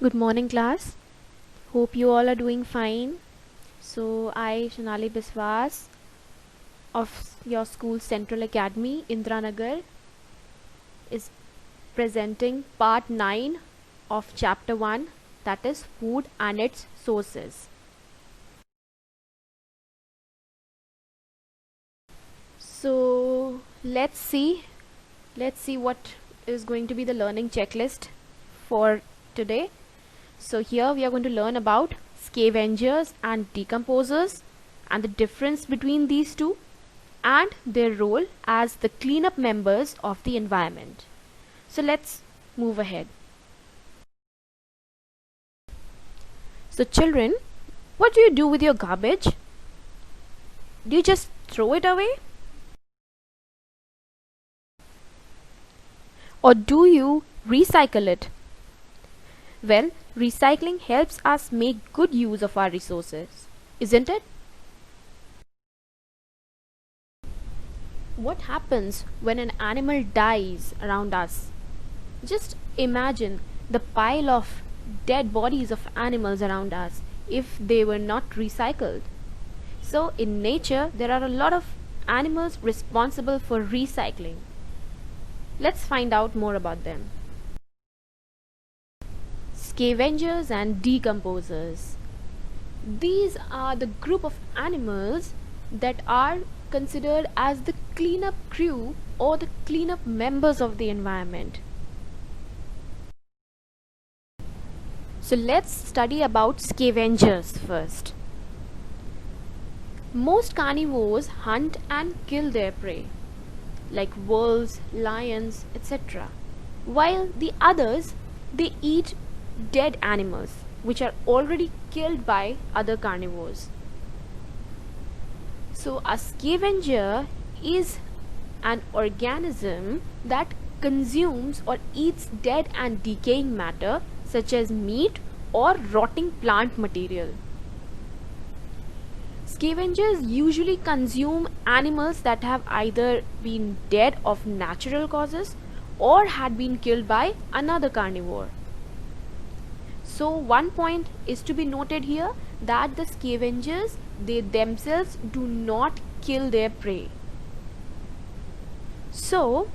Good morning, class. Hope you all are doing fine. So, I, Shanali Biswas of your school Central Academy, Indranagar, is presenting part 9 of chapter 1, that is food and its sources. So, let's see what is going to be the learning checklist for today. So here we are going to learn about scavengers and decomposers and the difference between these two and their role as the cleanup members of the environment. So let's move ahead. So children, what do you do with your garbage? Do you just throw it away? Or do you recycle it? Well, recycling helps us make good use of our resources, isn't it? What happens when an animal dies around us? Just imagine the pile of dead bodies of animals around us if they were not recycled. So, in nature, there are a lot of animals responsible for recycling. Let's find out more about them. Scavengers and decomposers. These are the group of animals that are considered as the cleanup crew or the cleanup members of the environment. So let's study about scavengers first. Most carnivores hunt and kill their prey, like wolves, lions, etc. While the others, they eat dead animals which are already killed by other carnivores. So a scavenger is an organism that consumes or eats dead and decaying matter such as meat or rotting plant material. Scavengers usually consume animals that have either been dead of natural causes or had been killed by another carnivore. So one point is to be noted here that the scavengers, they themselves do not kill their prey. So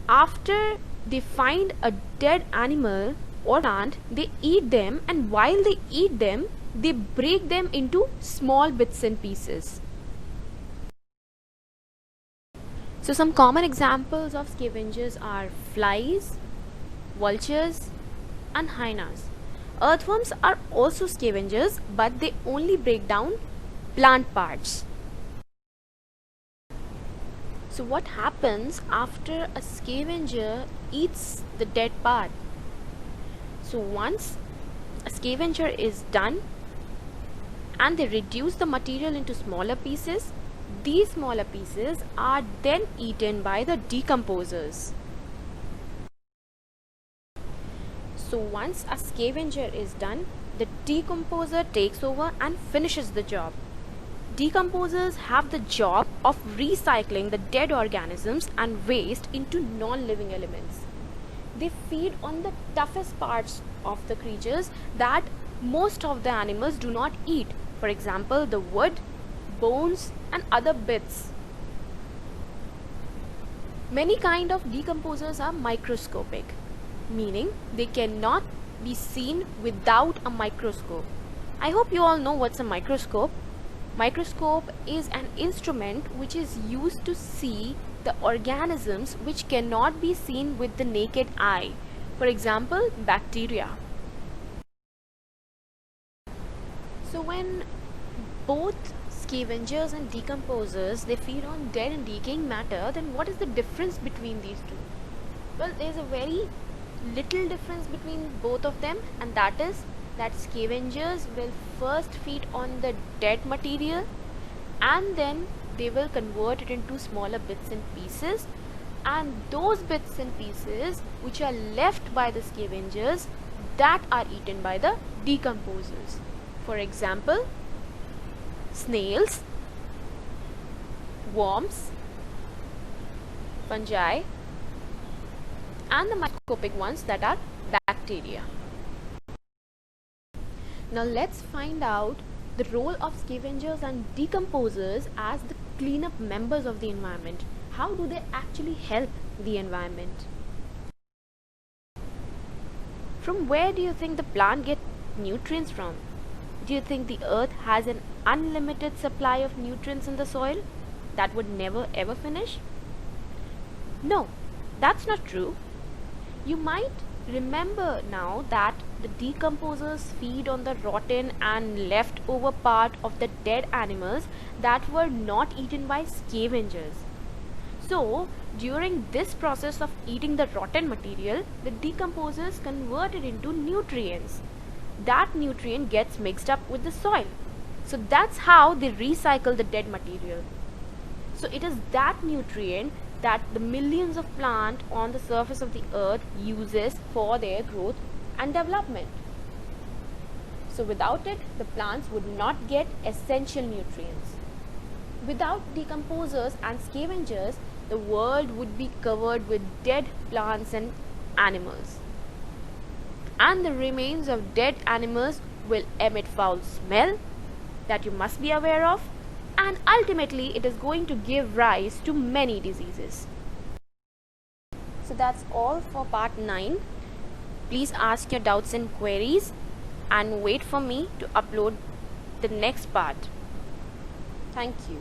after they find a dead animal or plant, they eat them, and while they eat them, they break them into small bits and pieces. So some common examples of scavengers are flies, vultures, and hyenas. Earthworms are also scavengers, but they only break down plant parts. So what happens after a scavenger eats the dead part? So once a scavenger is done and they reduce the material into smaller pieces, these smaller pieces are then eaten by the decomposers. So once a scavenger is done, the decomposer takes over and finishes the job. Decomposers have the job of recycling the dead organisms and waste into non-living elements. They feed on the toughest parts of the creatures that most of the animals do not eat. For example, the wood, bones, and other bits. Many kind of decomposers are microscopic, meaning they cannot be seen without a microscope. I hope you all know what's a microscope. Microscope is an instrument which is used to see the organisms which cannot be seen with the naked eye. For example, bacteria. So when both scavengers and decomposers, they feed on dead and decaying matter, then what is the difference between these two? Well, there's a very little difference between both of them, and that is that scavengers will first feed on the dead material and then they will convert it into smaller bits and pieces, and those bits and pieces which are left by the scavengers, that are eaten by the decomposers. For example, snails, worms, fungi, and the microscopic ones, that are bacteria. Now let's find out the role of scavengers and decomposers as the cleanup members of the environment. How do they actually help the environment? From where do you think the plant get nutrients from? Do you think the earth has an unlimited supply of nutrients in the soil that would never ever finish? No, that's not true. You might remember now that the decomposers feed on the rotten and leftover part of the dead animals that were not eaten by scavengers. So, during this process of eating the rotten material, the decomposers convert it into nutrients. That nutrient gets mixed up with the soil. So, that's how they recycle the dead material. So, it is that nutrient that the millions of plants on the surface of the earth uses for their growth and development. So, without it, the plants would not get essential nutrients. Without decomposers and scavengers, the world would be covered with dead plants and animals. And the remains of dead animals will emit foul smell that you must be aware of, and ultimately it is going to give rise to many diseases. So that's all for part 9. Please ask your doubts and queries and wait for me to upload the next part. Thank you.